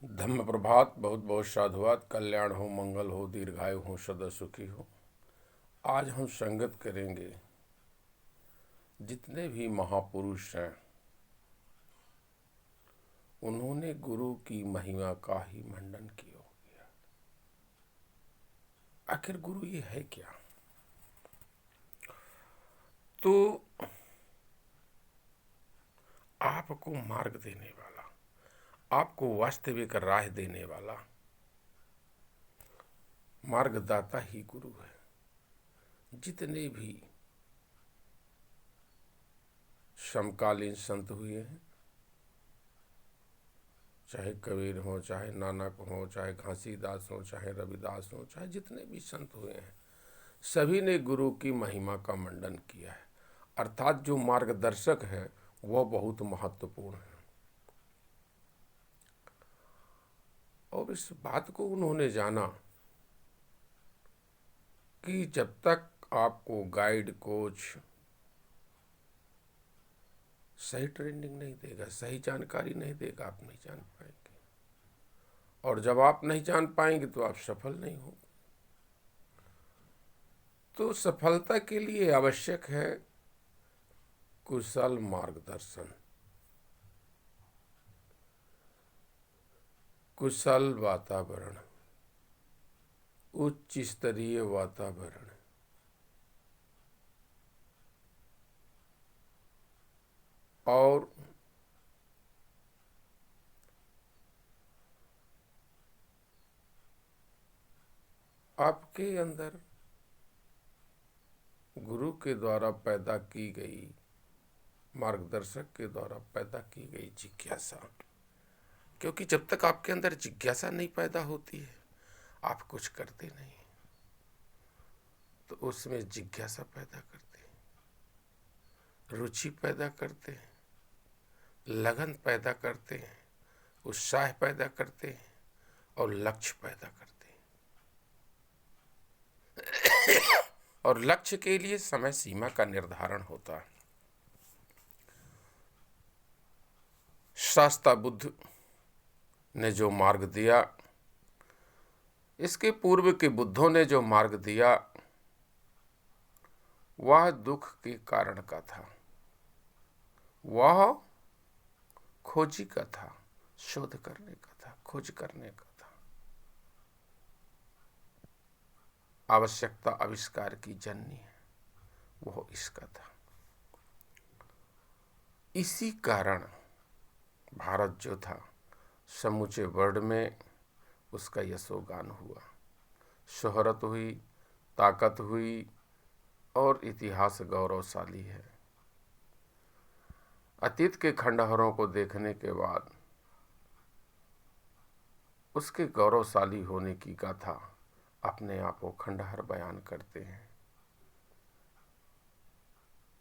धम्म प्रभात। बहुत बहुत साधुवाद। कल्याण हो, मंगल हो, दीर्घायु हो, सदा सुखी हो। आज हम संगत करेंगे जितने भी महापुरुष हैं, उन्होंने गुरु की महिमा का ही मंडन किया गया। आखिर गुरु ये है क्या? तो आपको मार्ग देने वाला, आपको वास्तविक राह देने वाला मार्गदाता ही गुरु है। जितने भी समकालीन संत हुए हैं, चाहे कबीर हो, चाहे नानक हो, चाहे घासीदास हो, चाहे रविदास हो, चाहे जितने भी संत हुए हैं, सभी ने गुरु की महिमा का मंडन किया है। अर्थात जो मार्गदर्शक है वह बहुत महत्वपूर्ण है। और इस बात को उन्होंने जाना कि जब तक आपको गाइड, कोच सही ट्रेनिंग नहीं देगा, सही जानकारी नहीं देगा, आप नहीं जान पाएंगे। और जब आप नहीं जान पाएंगे तो आप सफल नहीं होंगे। तो सफलता के लिए आवश्यक है कुशल मार्गदर्शन, कुशल वातावरण, उच्च स्तरीय वातावरण। और आपके अंदर गुरु के द्वारा पैदा की गई, मार्गदर्शक के द्वारा पैदा की गई जिज्ञासा। क्योंकि जब तक आपके अंदर जिज्ञासा नहीं पैदा होती है, आप कुछ करते नहीं। तो उसमें जिज्ञासा पैदा करते हैं, रुचि पैदा करते हैं, लगन पैदा करते हैं, उत्साह पैदा करते हैं और लक्ष्य पैदा करते हैं। और लक्ष्य के लिए समय सीमा का निर्धारण होता है। शास्ता बुद्ध ने जो मार्ग दिया, इसके पूर्व के बुद्धों ने जो मार्ग दिया, वह दुख के कारण का था, वह खोजी का था, शोध करने का था, खोज करने का था। आवश्यकता आविष्कार की जननी है, वो इसका था। इसी कारण भारत जो था, समूचे वर्ल्ड में उसका यशोगान हुआ, शोहरत हुई, ताकत हुई और इतिहास गौरवशाली है। अतीत के खंडहरों को देखने के बाद उसके गौरवशाली होने की गाथा अपने आप को खंडहर बयान करते हैं।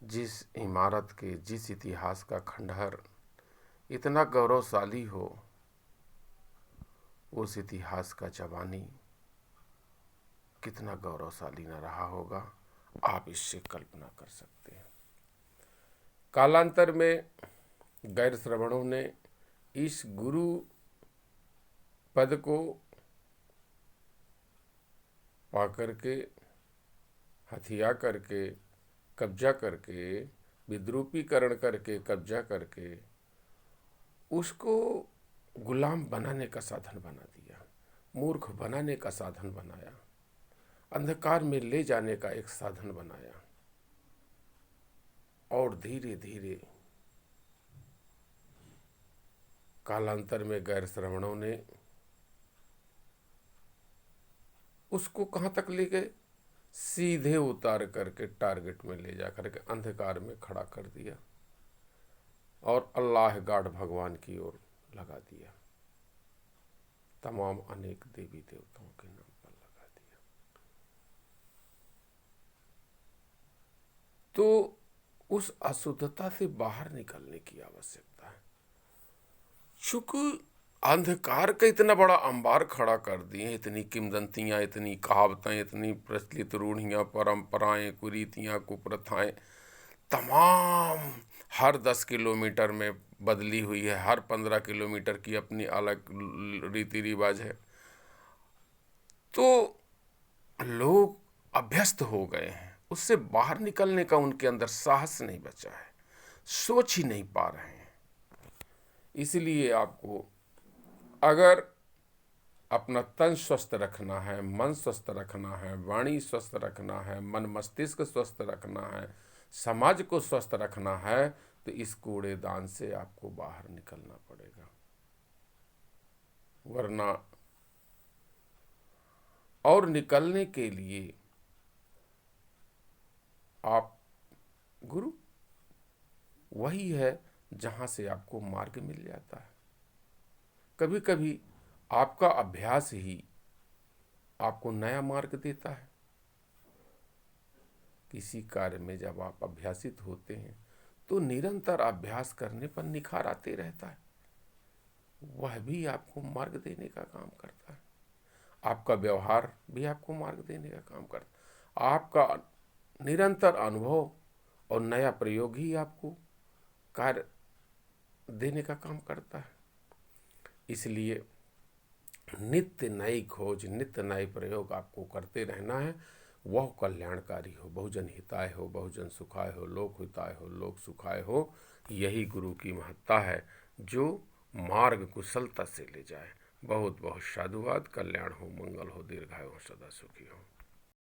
जिस इमारत के, जिस इतिहास का खंडहर इतना गौरवशाली हो, उस इतिहास का जवानी कितना गौरवशाली न रहा होगा, आप इससे कल्पना कर सकते हैं। कालांतर में गैर श्रवणों ने इस गुरु पद को पा करके, हथिया करके, कब्जा करके, विद्रूपीकरण करके, कब्जा करके उसको गुलाम बनाने का साधन बना दिया, मूर्ख बनाने का साधन बनाया, अंधकार में ले जाने का एक साधन बनाया। और धीरे धीरे कालांतर में गैर श्रवणों ने उसको कहाँ तक ले गए? सीधे उतार करके टारगेट में ले जा करके अंधकार में खड़ा कर दिया और अल्लाह गॉड भगवान की ओर लगा दिया। तमाम अनेक देवी देवताओं के नाम पर लगा दिया। तो उस अशुद्धता से बाहर निकलने की आवश्यकता है। चूंकि अंधकार का इतना बड़ा अंबार खड़ा कर दिए, इतनी किंवदंतियां, इतनी कहावतें, इतनी प्रचलित रूढ़ियां, परंपराएं, कुरीतियां, कुप्रथाएं, तमाम हर 10 किलोमीटर में बदली हुई है, हर 15 किलोमीटर की अपनी अलग रीति रिवाज है। तो लोग अभ्यस्त हो गए हैं, उससे बाहर निकलने का उनके अंदर साहस नहीं बचा है, सोच ही नहीं पा रहे हैं। इसलिए आपको अगर अपना तन स्वस्थ रखना है, मन स्वस्थ रखना है, वाणी स्वस्थ रखना है, मन मस्तिष्क स्वस्थ रखना है, समाज को स्वस्थ रखना है, तो इस कूड़ेदान से आपको बाहर निकलना पड़ेगा। वरना और निकलने के लिए आप गुरु वही है जहां से आपको मार्ग मिल जाता है। कभी कभी आपका अभ्यास ही आपको नया मार्ग देता है। किसी कार्य में जब आप अभ्यासित होते हैं तो निरंतर अभ्यास करने पर निखार आते रहता है, वह भी आपको मार्ग देने का काम करता है। आपका व्यवहार भी आपको मार्ग देने का काम करता है। आपका निरंतर अनुभव और नया प्रयोग ही आपको कार्य देने का काम करता है। इसलिए नित्य नई खोज, नित्य नए प्रयोग आपको करते रहना है। वह कल्याणकारी हो, बहुजन हिताय हो, बहुजन सुखाय हो, लोक हिताय हो, लोक सुखाय हो। यही गुरु की महत्ता है, जो मार्ग कुशलता से ले जाए। बहुत बहुत साधुवाद। कल्याण हो, मंगल हो, दीर्घायु हो, सदा सुखी हो।